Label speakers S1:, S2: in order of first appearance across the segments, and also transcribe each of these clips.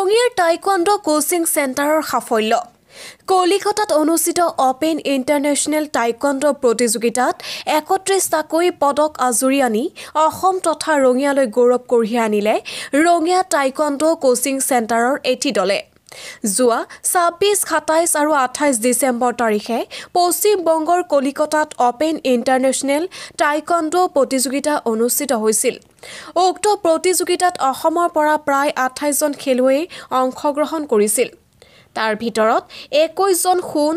S1: ৰঙিয়াৰ taekwondo coaching চেণ্টাৰৰ সাফল্য কলিকতাত অনুষ্ঠিত অপেন ইণ্টাৰনেশ্যনেল টাইকোৱাণ্ডো প্ৰতিযোগিতাত ৩১টাকৈ পদক আজুৰি আনি অসম তথা ৰঙিয়ালৈ গৌৰৱ কঢ়িয়াই আনিলে ৰঙিয়া টাইকোৱাণ্ডো কোচিং চেণ্টাৰৰ এটি দলে যোৱা ২৬, ২৭ আৰু ২৮ ডিচেম্বৰ তাৰিখে পশ্চিম বংগৰ কলিকতাত অপেন ইণ্টাৰনেশ্যনেল টাইকোৱাণ্ডো প্ৰতিযোগিতা অনুষ্ঠিত হৈছিল। উক্ত প্ৰতিযোগিতাত অসমৰ পৰা প্ৰায় ২৮ জন খেলুৱৈয়ে অংশগ্ৰহণ কৰিছিল। তাৰ ভিতৰত ২১ জন সোণ,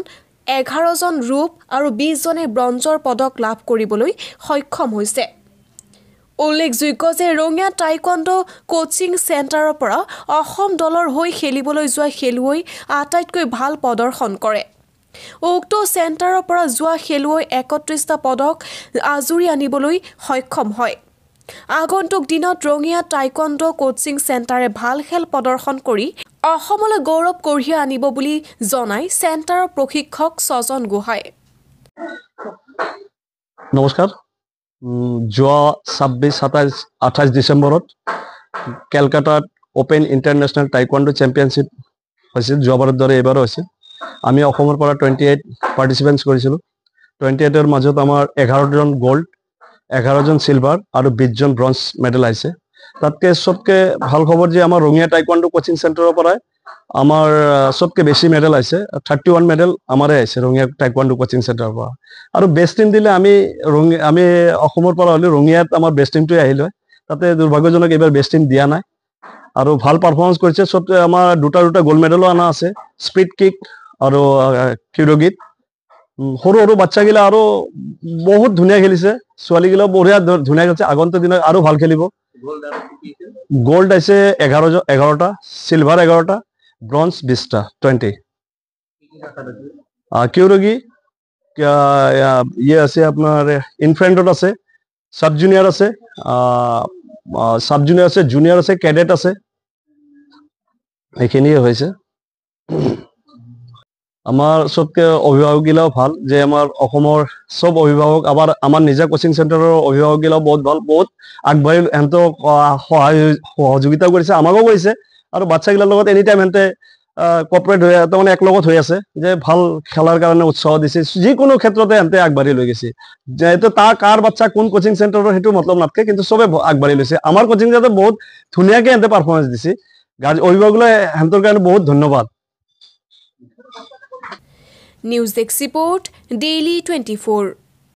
S1: ১১ জন ৰূপ আৰু ২০ জনে ব্ৰঞ্জৰ পদক লাভ কৰিবলৈ সক্ষম হৈছে। উল্লেখযোগ্য যে ৰঙিয়া টাইকোৱাণ্ডো কোচিং চেণ্টাৰৰ পৰা অসম দলৰ হৈ খেলিবলৈ যোৱা খেলুৱৈ আটাইতকৈ ভাল প্ৰদৰ্শন কৰে। উক্ত চেণ্টাৰৰ পৰা যোৱা খেলুৱৈ ৩১টা পদক আজুৰি আনিবলৈ সক্ষম হয়। আগন্তুক দিনত ৰঙিয়া টাইকোৱাণ্ডো কোচিং চেণ্টাৰে ভাল খেল প্ৰদৰ্শন কৰি অসমলৈ গৌৰৱ কঢ়িয়াই আনিব বুলি জনাই চেণ্টাৰৰ প্ৰশিক্ষক স্বজন গোহাঁই।
S2: নমস্কাৰ। যোৱা ২৬, ২৭, ২৮ ডিচেম্বৰত কেলকাতাত অপেন ইণ্টাৰনেশ্যনেল টাইকোৱাণ্ডো চেম্পিয়নশ্বিপ হৈছিল। যোৱাবাৰৰ দৰে এইবাৰো হৈছিল। আমি অসমৰ পৰা 28 পাৰ্টিচিপেণ্টছ কৰিছিলোঁ। 28ৰ মাজত আমাৰ 11 জন গ'ল্ড, 11 জন চিলভাৰ আৰু 20 জন ব্ৰঞ্জ মেডেল আহিছে। তাতকৈ চবকে ভাল খবৰ যে আমাৰ ৰঙিয়া টাইকোৱাণ্ডো কোচিং চেণ্টাৰৰ পৰাই আমাৰ চবকে বেছি মেডেল আহিছে। 31 মেডেল আমাৰে আহিছে ৰঙিয়া টাইকোৱাণ্ডো কোচিং চেণ্টাৰৰ পৰা। আৰু বেষ্ট টিম দিলে আমি অসমৰ পৰা হ'লে ৰঙিয়াত আমাৰ বেষ্ট টিমটোৱে আহিল হয়। তাতে দুৰ্ভাগ্যজনক এইবাৰ বেষ্ট টিম দিয়া নাই আৰু ভাল পাৰফৰ্মেঞ্চ কৰিছে চব। আমাৰ দুটা গ'ল্ড মেডেলো অনা আছে, স্পীড কিক আৰু কিউৰগীত। সৰু সৰু বাচ্চাগিলা আৰু বহুত ধুনীয়া খেলিছে। ছোৱালীগিলাও বঢ়িয়া ধুনীয়া খেলিছে। আগন্তুক দিনত আৰু ভাল খেলিব। গোল্ড আছে 11টা, চিলভাৰ 11টা, ব্ৰঞ্জ 20টা, 20। কিউৰগী আছে আপোনাৰ ইনফ্ৰেণ্টত আছে, সাব জুনিয়ৰ আছে, জুনিয়ৰ আছে, কেডেট আছে। এইখিনিয়ে হৈছে। আমাৰ চবকে অভিভাৱকগিলাও ভাল, যে আমাৰ অসমৰ চব অভিভাৱক আমাৰ নিজা কোচিং চেণ্টাৰৰ অভিভাৱকগিলাও বহুত ভাল, বহুত আগবাঢ়ি সিহঁতক সহযোগিতা কৰিছে, আমাকো কৰিছে। আৰু বাচ্চাগিলাৰ লগত এনি টাইম সিহঁতে কপাৰেট হৈ তাৰমানে একলগত হৈ আছে, যে ভাল খেলাৰ কাৰণে উৎসাহ দিছে। যিকোনো ক্ষেত্ৰতে সিহঁতে আগবাঢ়ি লৈ গৈছে। যিহেতু কাৰ বাচ্চা কোন কোচিং চেণ্টাৰৰ সেইটো মতলব নাথাকে, কিন্তু চবে আগবাঢ়ি লৈছে। আমাৰ কোচিং চেণ্টাৰত বহুত ধুনীয়াকৈ সিহঁতে পাৰফৰ্মেঞ্চ দিছে। অভিভাৱকলৈ সিহঁতৰ কাৰণে বহুত ধন্যবাদ।
S1: News desk report, daily 24।